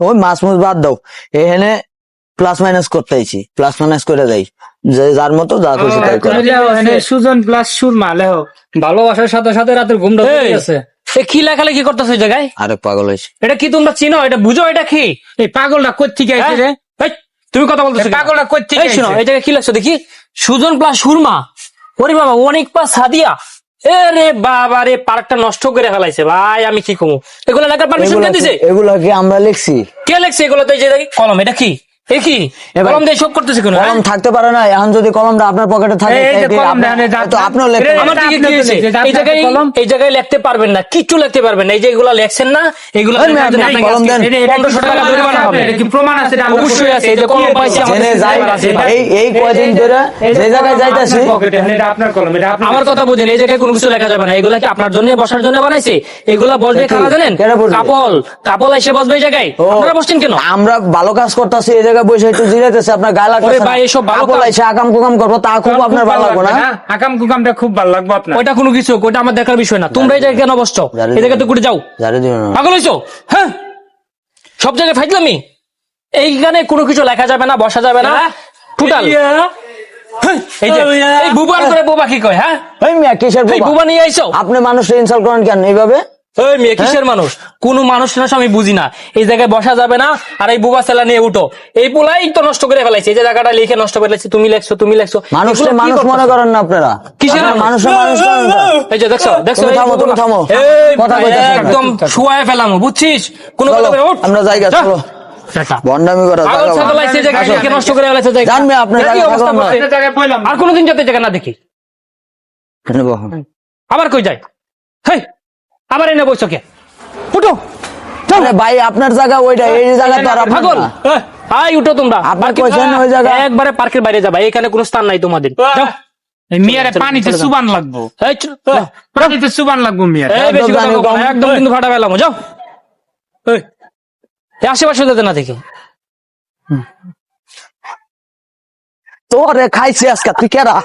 ওই মাছ মুছ বাদ দাও, এখানে প্লাস মাইনাস করতে আইছি, প্লাস মাইনাস করে যাই, যে যার মতো যা খুশি তাই করে। সুজন প্লাস সুরমা লেহ ভালোবাসার সাথে সাথে রাতের ঘুমটা চলে গেছে। এ কি লেখালেখি করতেছো এই জায়গায়? আরেক পাগল হয়েছে। এটা কি তোমরা চিনো? এটা বুঝো? এটা কি? এই পাগলটা কই থেকে আইছে রে? এই, তুমি কথা বলতেছো এই কেন? পাগলটা কই থেকে এই শোনো, আইছে? এই জায়গায় কি লেখছো দেখি? সুজন প্লাস সুরমা। ওরে বাবা, অনেক প্লাস সাদিয়া। রে বাবা রে, পার্কটা নষ্ট করে ফেলাইছে ভাই, আমি কি কমু? এগুলো লেখার পারমিশন কে দিছে? এগুলা কি আমরা লিখছি? কে লেখছে এগুলো? তো এই যে দেখি কলম, এটা কি? এ কি এবার- কলম দিয়ে সব করতেছে কেন? কলম থাকতে পারে না, এখন যদি কলমটা আপনার পকেটে থাকে এই যে তাই কলম আপনি- দেন, এই যে তো আপনিও লেখেন। আমার দিকে কি আপনার তো হয়েছে? লিখছে, এই জায়গায় কলম। এই জায়গায় লিখতে পারবেন না, কিচ্ছু লিখতে পারবেন না। এই যে এগুলো লেখছেন না, এগুলো এই লেখার জন্য আপনি আপনাকে কলম আজকে দেন। 1500 টাকা জরিমানা হবে। এটা কি প্রমাণ আছে? এটা আমরা অবশ্যই আছে, এই যে কলম পাইছি আমাদের জেনে যাই, সিস্টেমে আছে। এই কয়দিন ধরে যে জায়গায় যাইতাছি, এটা আপনার কলম, এটা আপনার। আমার কথা বুঝেন, এই জায়গায় কোনো কিছু লেখা যাবে না। এগুলা কি আপনার জন্য বসার জন্য বানাইছে? এগুলা বসবে দেখি, কারা জানেন? কেন বসবে? কাপল এসে বসবে এই জায়গায়। ও, আপনারা বসছেন কেন? আমরা ভালো কাজ করতেছি, এই জায়গায় বসে একটু জিরাইতেছি, আপনার গায়ে লাগতেছে ওরে না। ভাই, এসব ভালো কাপড় কাজ। এসে আকাম কুকাম করবো, তা খুব আপনার ভালো লাগবে না? আকাম কুকামটা খুব ভালো লাগবে আপনার। ওইটা কোনো কিছু, ওইটা আমার দেখার বিষয় না। তোমরা এই জায়গায় কেন বসছো? জানি এই জায়গায় তো ঘুরে যাও। জানি দিও না। পাগল হইছো? হ্যাঁ, সব জায়গায় ফাইজলামি। এইখানে কোনো কিছু লেখা যাবে না, বসা যাবে না, টোটাল। এই যে এই বুবার করে বোবা কি কয়? হ্যাঁ, এই মিয়া কিসের এই বোবা? বুবা নিয়ে আইছো? আপনি মানুষকে ইনসাল্ট করেন কেন এইভাবে? এই মেয়ে কিসের মানুষ? কোন মানুষ না আমি বুঝি না। এই জায়গায় বসা যাবে না, আর এই বুবা সেলা নিয়ে উঠো। এই পোলাই তো নষ্ট করে ফেলাইছে। এই যে জায়গাটা লিখে নষ্ট করে ফেলাইছে। তুমি লেখছো। মানুষকে এগুলো কি মানুষ করতেছো? মনে করেন না আপনারা? কিসের আপনারা মানুষ? মানুষকে মানুষ করেন না? এই যে দেখছো তুমি এই থামো, তুমি বুবা- থামো। এই কথা কইতেছো না। একদম শুয়ায় ফেলামো, বুঝছিস? কোনো কথা চলো, বলে, উঠ। আমরা জায়গা যা। চলো। টাটা। ভন্ডামি করা পাগল জায়গা ছাগল ভালো। আইছে, জায়গায় আসো। লিখে নষ্ট করে ফেলাইছে জায়গা। জানবে আপনার দেখি জায়গা অবস্থা থাকলাম না। করছে। এই জায়গায় পয়লাম। আর কোনোদিন যাতে জায়গা না দেখি। এখানে বসো। আবার কই যায়? হেই, আবার এনে বসছো কে? উঠো। আরে ভাই, আপনার জায়গা ওইটা, এই জায়গা তো আর আপনার পাগল, না। আই উঠো তোমরা। আপনার পার্কে- কইছেন ওই জায়গা? একবারে পার্কের বাইরে যাবা, এখানে কোনো স্থান নাই তোমাদের। যাও। এই মিয়ারে পানিতে সুবান লাগবো, এই চুপ, পানিতে সুবান লাগবো মিয়ারে। এই বেশি কথা জানি বলবো না, কম। একদম কিন্তু ফাটা পেলাম। যাও। এই, এই আশেপাশে যেতে না দেখি। তোরে খাইছি আজকে, তুই কেরা?